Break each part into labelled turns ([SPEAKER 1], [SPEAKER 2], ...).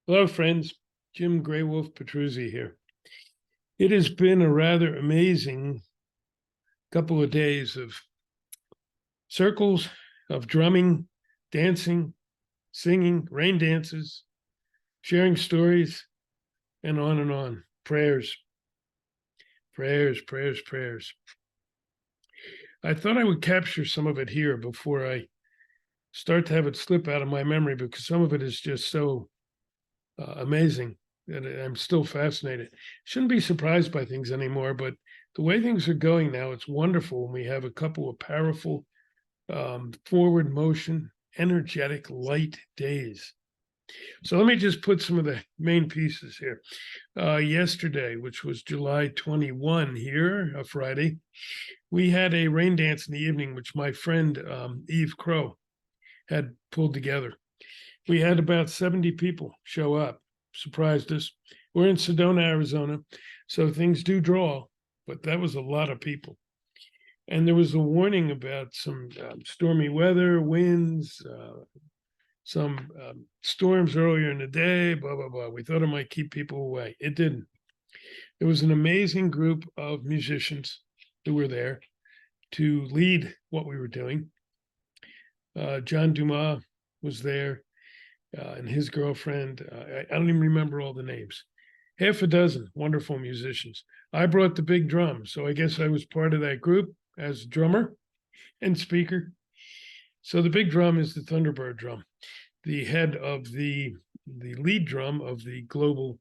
[SPEAKER 1] Hello, friends. Jim Grey Wolf Petruzzi here. It has been a rather amazing couple of days of circles, of drumming, dancing, singing, rain dances, sharing stories, and on and on. Prayers, prayers, prayers, prayers. I thought I would capture some of it here before I start to have it slip out of my memory because some of it is just so amazing. And I'm still fascinated. Shouldn't be surprised by things anymore, but the way things are going now, it's wonderful. And we have a couple of powerful, forward motion, energetic, light days. So let me just put some of the main pieces here. Yesterday, which was July 21 here, a Friday, we had a rain dance in the evening, which my friend Eve Crow had pulled together. We had about 70 people show up, surprised us. We're in Sedona, Arizona, so things do draw, but that was a lot of people. And there was a warning about some stormy weather, winds, some storms earlier in the day, blah, blah, blah. We thought it might keep people away. It didn't. There was an amazing group of musicians who were there to lead what we were doing. John Dumas was there. And his girlfriend. I don't even remember all the names. Half a dozen wonderful musicians. I brought the big drum, so I guess I was part of that group as drummer and speaker. So the big drum is the Thunderbird drum, the head of the lead drum of the global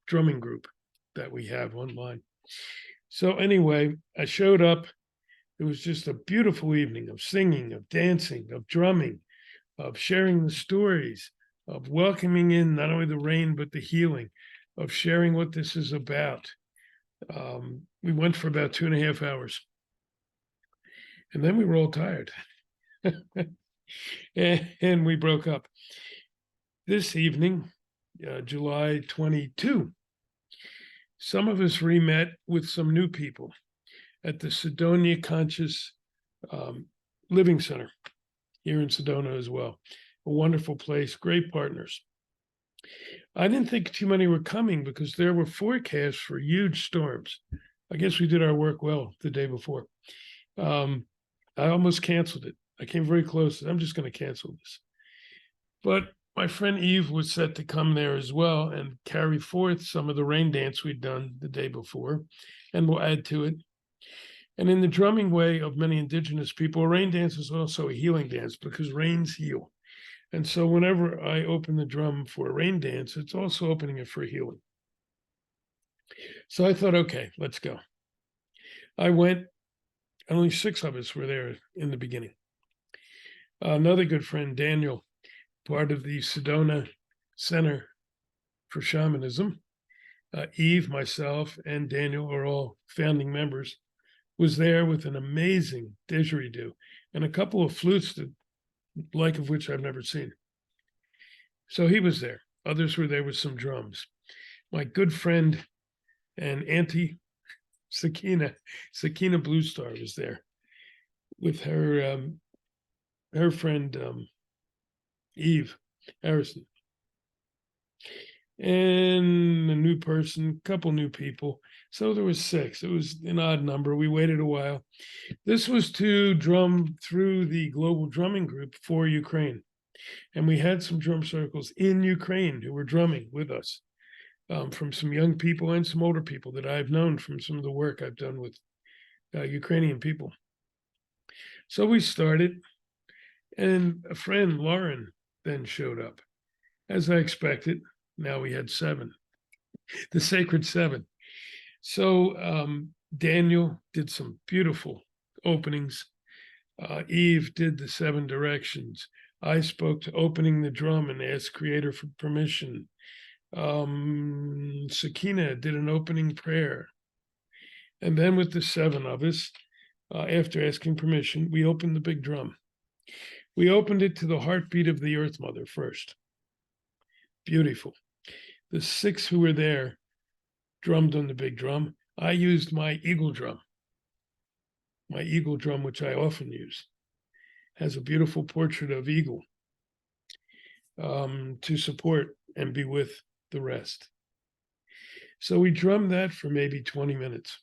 [SPEAKER 1] drumming group that we have online. So anyway, I showed up. It was just a beautiful evening of singing, of dancing, of drumming, of sharing the stories, of welcoming in not only the rain, but the healing, of sharing what this is about. We went for about 2.5 hours. And then we were all tired. and we broke up. This evening, July 22, some of us re-met with some new people at the Sedona Conscious Living Center here in Sedona as well. A wonderful place, great partners. I didn't think too many were coming because there were forecasts for huge storms. I guess we did our work well the day before. I almost canceled it. I came very close. I'm just going to cancel this. But my friend Eve was set to come there as well and carry forth some of the rain dance we'd done the day before, and we'll add to it. And in the drumming way of many indigenous people, rain dance is also a healing dance because rains heal. And so whenever I open the drum for a rain dance, it's also opening it for healing. So I thought, okay, let's go. I went, only 6 of us were there in the beginning. Another good friend, Daniel, part of the Sedona Center for Shamanism, Eve, myself, and Daniel are all founding members, was there with an amazing didgeridoo and a couple of flutes that like of which I've never seen. So he was there. Others were there with some drums. My good friend and auntie Sakina Blue Star was there with her friend Eve Harrison. And a new person, couple new people. So there was 6. It was an odd number. We waited a while. This was to drum through the global drumming group for Ukraine. And we had some drum circles in Ukraine who were drumming with us, from some young people and some older people that I've known from some of the work I've done with Ukrainian people. So we started, and a friend, Lauren, then showed up. As I expected, now we had 7, the sacred 7. So Daniel did some beautiful openings. Eve did the 7 directions. I spoke to opening the drum and asked Creator for permission. Sakina did an opening prayer. And then with the 7 of us, after asking permission, we opened the big drum. We opened it to the heartbeat of the Earth Mother first. Beautiful. The 6 who were there drummed on the big drum. I used my eagle drum, which I often use, has a beautiful portrait of eagle to support and be with the rest. So we drummed that for maybe 20 minutes.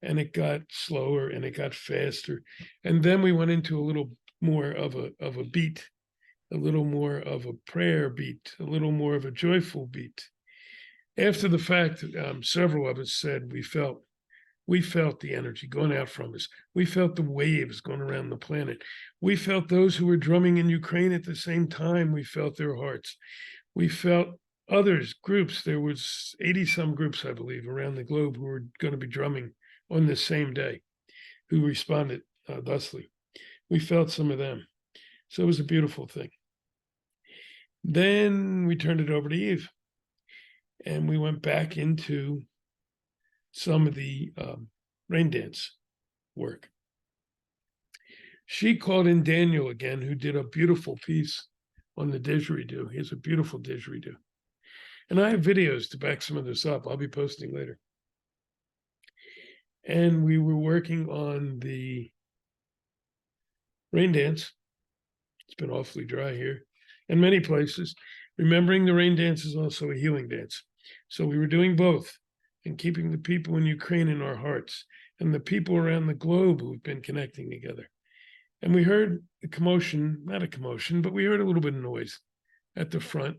[SPEAKER 1] And it got slower and it got faster. And then we went into a little more of a beat, a little more of a prayer beat, a little more of a joyful beat. After the fact, several of us said we felt the energy going out from us. We felt the waves going around the planet. We felt those who were drumming in Ukraine at the same time. We felt their hearts. We felt others, groups. There was 80 some groups, I believe, around the globe who were going to be drumming on this same day, who responded thusly. We felt some of them. So it was a beautiful thing. Then we turned it over to Eve, and we went back into some of the Raindance work. She called in Daniel again, who did a beautiful piece on the didgeridoo. He has a beautiful didgeridoo. And I have videos to back some of this up. I'll be posting later. And we were working on the Raindance. It's been awfully dry here in many places. Remembering the Raindance is also a healing dance. So we were doing both and keeping the people in Ukraine in our hearts and the people around the globe who've been connecting together. And we heard a commotion, not a commotion, but we heard a little bit of noise at the front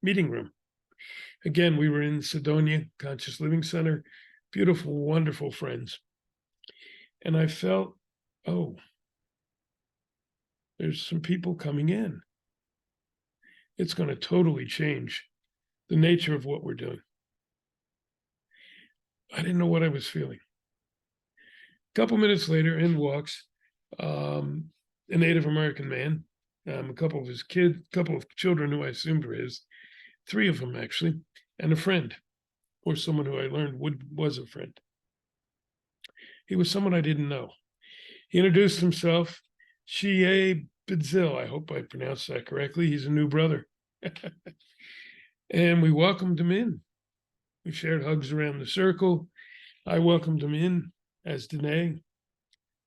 [SPEAKER 1] meeting room. Again, we were in Sidonia Conscious Living Center, beautiful, wonderful friends. And I felt, oh, there's some people coming in. It's going to totally change the nature of what we're doing. I didn't know what I was feeling. A couple minutes later, in walks a Native American man, a couple of his kids, a couple of children who I assumed were his, 3 of them actually, and a friend, or someone who I learned was a friend. He was someone I didn't know. He introduced himself, Shiye Bidzill. I hope I pronounced that correctly. He's a new brother. And we welcomed him in. We shared hugs around the circle. I welcomed him in as Dine,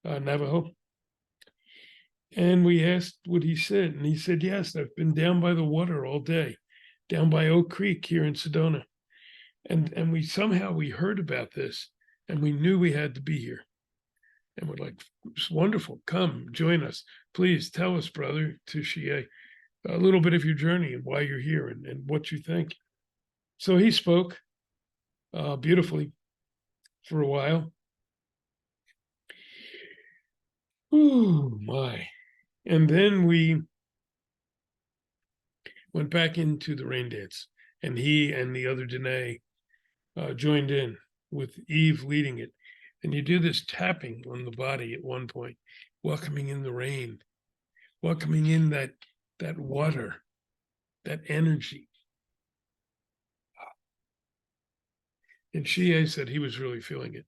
[SPEAKER 1] Navajo. And we asked what he said. And he said, yes, I've been down by the water all day, down by Oak Creek here in Sedona. And we somehow heard about this and we knew we had to be here. And we're like, it's wonderful. Come, join us. Please tell us, brother, to Shiye, a little bit of your journey and why you're here and what you think. So he spoke beautifully for a while. Oh, my. And then we went back into the Raindance, and he and the other Dene joined in with Eve leading it. And you do this tapping on the body at one point, welcoming in the rain, welcoming in that water, that energy. And Shiye said he was really feeling it.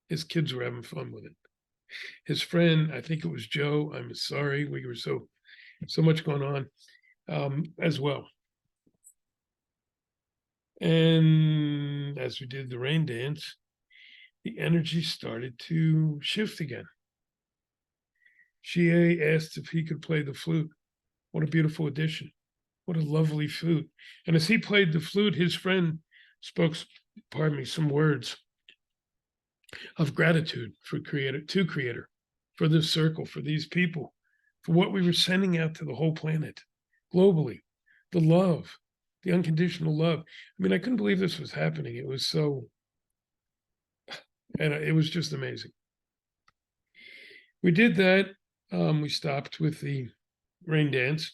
[SPEAKER 1] His kids were having fun with it. His friend, I think it was Joe, I'm sorry, we were so much going on as well. And as we did the Raindance, the energy started to shift again. Shiye asked if he could play the flute. What a beautiful addition. What a lovely flute. And as he played the flute, his friend spoke, some words of gratitude for Creator, for this circle, for these people, for what we were sending out to the whole planet, globally, the love, the unconditional love. I mean, I couldn't believe this was happening. It was so, and it was just amazing. We did that. We stopped with the Raindance.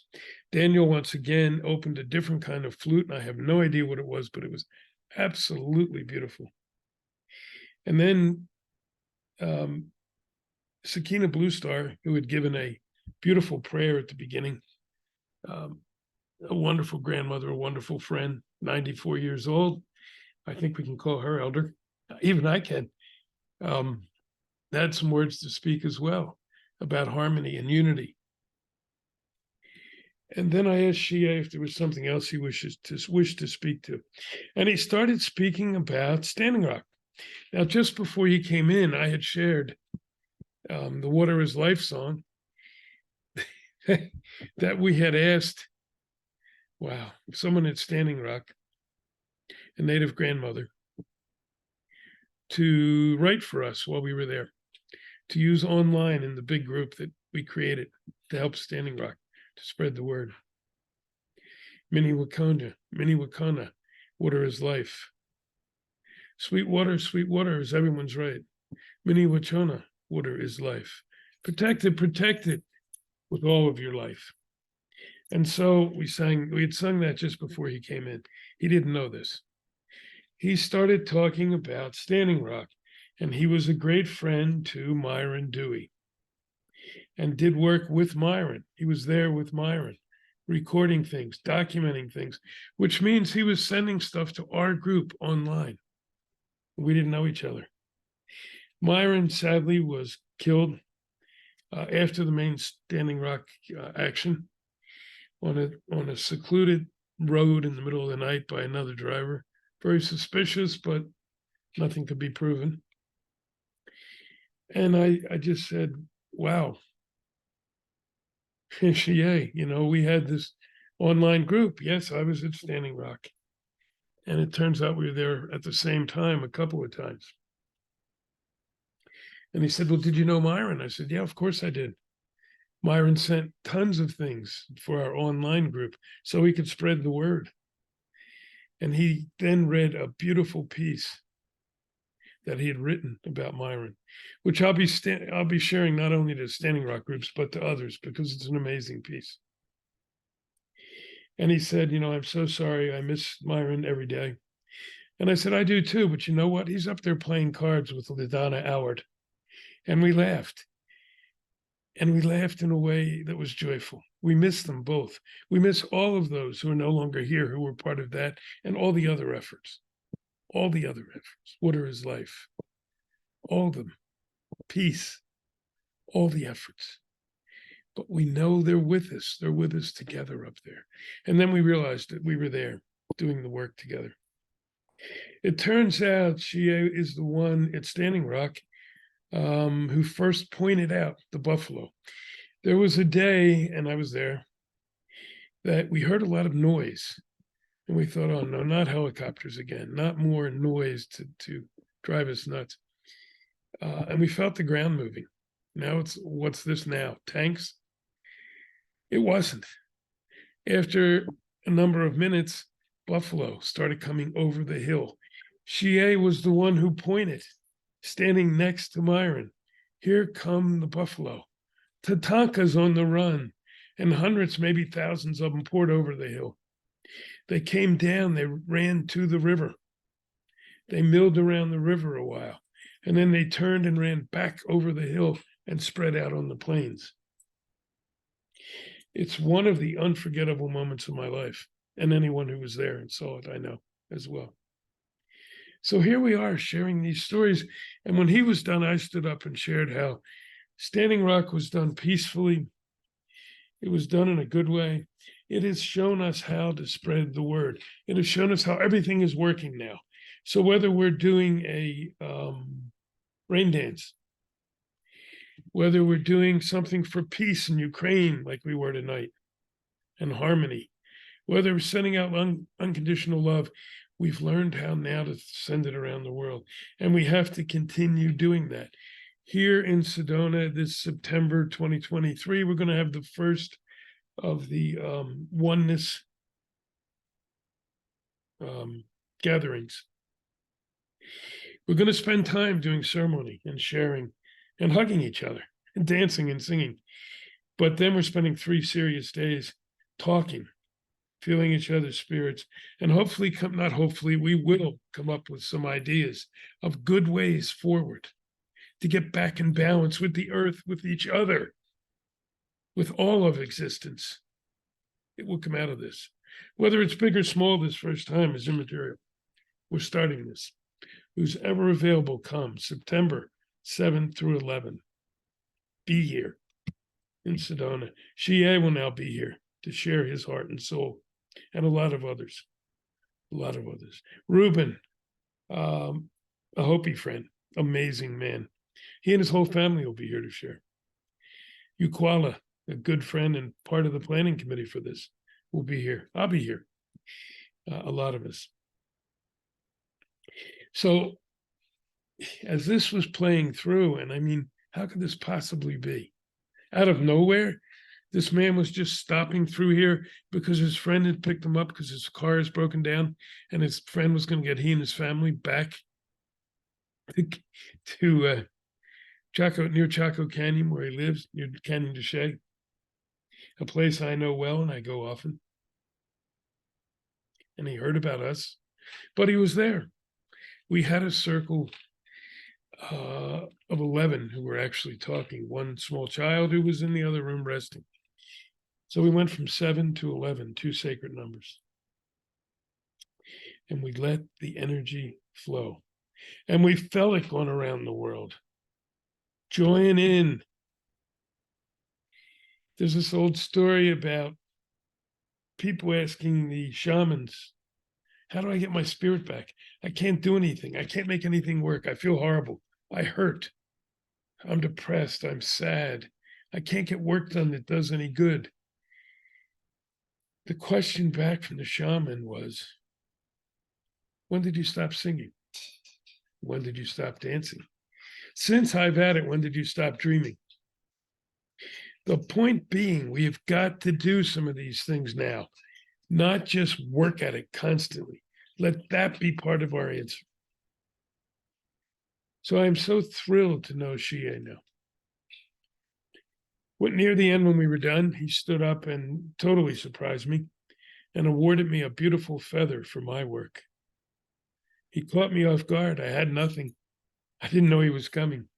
[SPEAKER 1] Daniel once again opened a different kind of flute, and I have no idea what it was, but it was absolutely beautiful. And then Sakina Blue Star, who had given a beautiful prayer at the beginning, a wonderful grandmother, a wonderful friend, 94 years old. I think we can call her elder. Even I can. Had some words to speak as well about harmony and unity. And then I asked Shiye if there was something else he wished to speak to. And he started speaking about Standing Rock. Now, just before he came in, I had shared the Water is Life song that we had asked Wow. Someone at Standing Rock, a native grandmother, to write for us while we were there, to use online in the big group that we created to help Standing Rock to spread the word. Mini Wakona, water is life. Sweet water is everyone's right. Mini Wachona, water is life. Protect it with all of your life. And so we had sung that just before he came in. He didn't know this. He started talking about Standing Rock, and he was a great friend to Myron Dewey and did work with Myron. He was there with Myron, recording things, documenting things, which means he was sending stuff to our group online. We didn't know each other. Myron sadly was killed after the main Standing Rock action on a secluded road in the middle of the night by another driver. Very suspicious, but nothing could be proven. And I just said, wow, Shiye, we had this online group. Yes, I was at Standing Rock. And it turns out we were there at the same time a couple of times. And he said, well, did you know Myron? I said, yeah, of course I did. Myron sent tons of things for our online group so we could spread the word. And he then read a beautiful piece that he had written about Myron, which I'll be sharing not only to Standing Rock groups, but to others, because it's an amazing piece. And he said, I'm so sorry. I miss Myron every day. And I said, I do too. But you know what? He's up there playing cards with LaDonna Howard. And we laughed. And we laughed in a way that was joyful. We miss them both. We miss all of those who are no longer here, who were part of that, and all the other efforts. All the other efforts. Water is life. All of them. Peace. All the efforts. But we know they're with us. They're with us together up there. And then we realized that we were there doing the work together. It turns out Shiye is the one at Standing Rock who first pointed out the buffalo. There was a day, and I was there, that we heard a lot of noise. And we thought, oh no, not helicopters again, not more noise to drive us nuts. And we felt the ground moving. Now what's this now? Tanks? It wasn't. After a number of minutes, buffalo started coming over the hill. Shiye was the one who pointed, standing next to Myron. Here come the buffalo. Tatanka's on the run, and hundreds, maybe thousands of them poured over the hill. They came down, they ran to the river. They milled around the river a while, and then they turned and ran back over the hill and spread out on the plains. It's one of the unforgettable moments of my life, and anyone who was there and saw it, I know as well. So here we are sharing these stories. And when he was done, I stood up and shared how Standing Rock was done peacefully. It was done in a good way. It has shown us how to spread the word. It has shown us how everything is working now. So whether we're doing a rain dance, whether we're doing something for peace in Ukraine, like we were tonight, and harmony, whether we're sending out unconditional love, we've learned how now to send it around the world. And we have to continue doing that. Here in Sedona, this September 2023, we're going to have the first of the oneness gatherings. We're going to spend time doing ceremony and sharing and hugging each other and dancing and singing. But then we're spending 3 serious days talking, feeling each other's spirits, and hopefully, we will come up with some ideas of good ways forward to get back in balance with the earth, with each other, with all of existence. It will come out of this. Whether it's big or small this first time is immaterial. We're starting this. Who's ever available, come September 7th through 11th. Be here in Sedona. Shiye will now be here to share his heart and soul, and a lot of others. Reuben, a Hopi friend, amazing man. He and his whole family will be here to share. Ukwala, a good friend and part of the planning committee for this, will be here. I'll be here. A lot of us. So as this was playing through, and I mean, how could this possibly be? Out of nowhere, this man was just stopping through here because his friend had picked him up because his car is broken down, and his friend was going to get he and his family back to near Chaco Canyon, where he lives, near Canyon de Chelly, a place I know well and I go often. And he heard about us, but he was there. We had a circle of 11 who were actually talking, one small child who was in the other room resting. So we went from 7 to 11, two sacred numbers. And we let the energy flow. And we felt it going around the world. Join in. There's this old story about people asking the shamans, how do I get my spirit back? I can't do anything. I can't make anything work. I feel horrible. I hurt. I'm depressed. I'm sad. I can't get work done that does any good. The question back from the shaman was, when did you stop singing? When did you stop dancing? Since I've had it, when did you stop dreaming? The point being, we have got to do some of these things now, not just work at it constantly. Let that be part of our answer. So I'm so thrilled to know Shiye now. Near the end, when we were done, he stood up and totally surprised me and awarded me a beautiful feather for my work. He caught me off guard. I had nothing. I didn't know he was coming.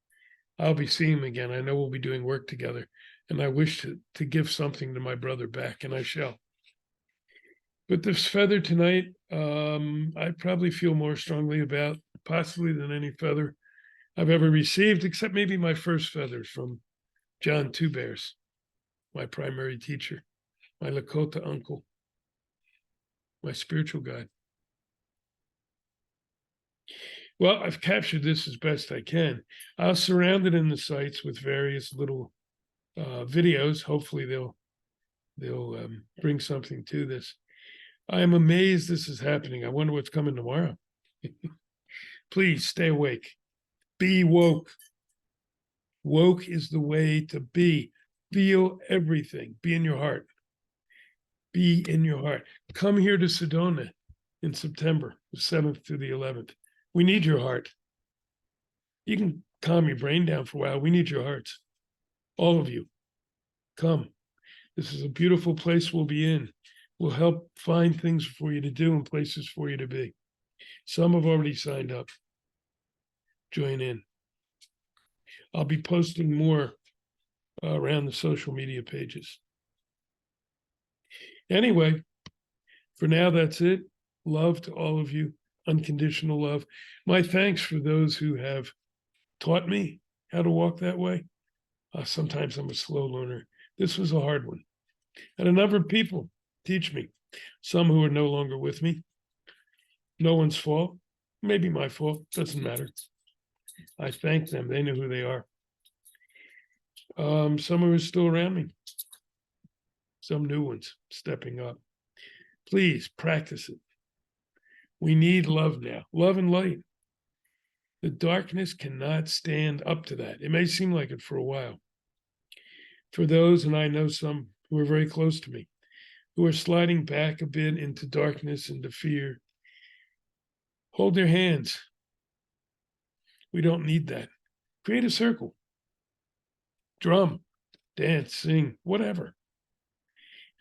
[SPEAKER 1] I'll be seeing him again. I know we'll be doing work together. And I wish to give something to my brother back, and I shall. But this feather tonight, I probably feel more strongly about possibly than any feather I've ever received, except maybe my first feather from John Two Bears, my primary teacher, my Lakota uncle, my spiritual guide. Well, I've captured this as best I can. I'll surround it in the sites with various little videos. Hopefully they'll bring something to this. I am amazed this is happening. I wonder what's coming tomorrow. Please stay awake. Be woke. Woke is the way to be. Feel everything. Be in your heart. Be in your heart. Come here to Sedona in September, the 7th through the 11th. We need your heart. You can calm your brain down for a while. We need your hearts. All of you. Come. This is a beautiful place we'll be in. We'll help find things for you to do and places for you to be. Some have already signed up. Join in. I'll be posting more around the social media pages. Anyway, for now, that's it. Love to all of you. Unconditional love. My thanks for those who have taught me how to walk that way. Sometimes I'm a slow learner. This was a hard one. And a number of people teach me, some who are no longer with me. No one's fault. Maybe my fault. Doesn't matter. I thank them. They know who they are. Some who are still around me. Some new ones stepping up. Please practice it. We need love now. Love and light. The darkness cannot stand up to that. It may seem like it for a while. For those, and I know some who are very close to me, who are sliding back a bit into darkness, into fear, hold their hands. We don't need that. Create a circle. Drum, dance, sing, whatever.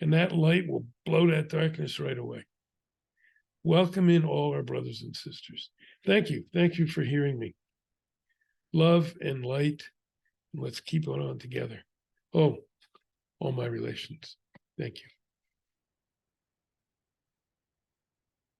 [SPEAKER 1] And that light will blow that darkness right away. Welcome in all our brothers and sisters. Thank you. Thank you for hearing me. Love and light. And let's keep on together. Oh, all my relations. Thank you.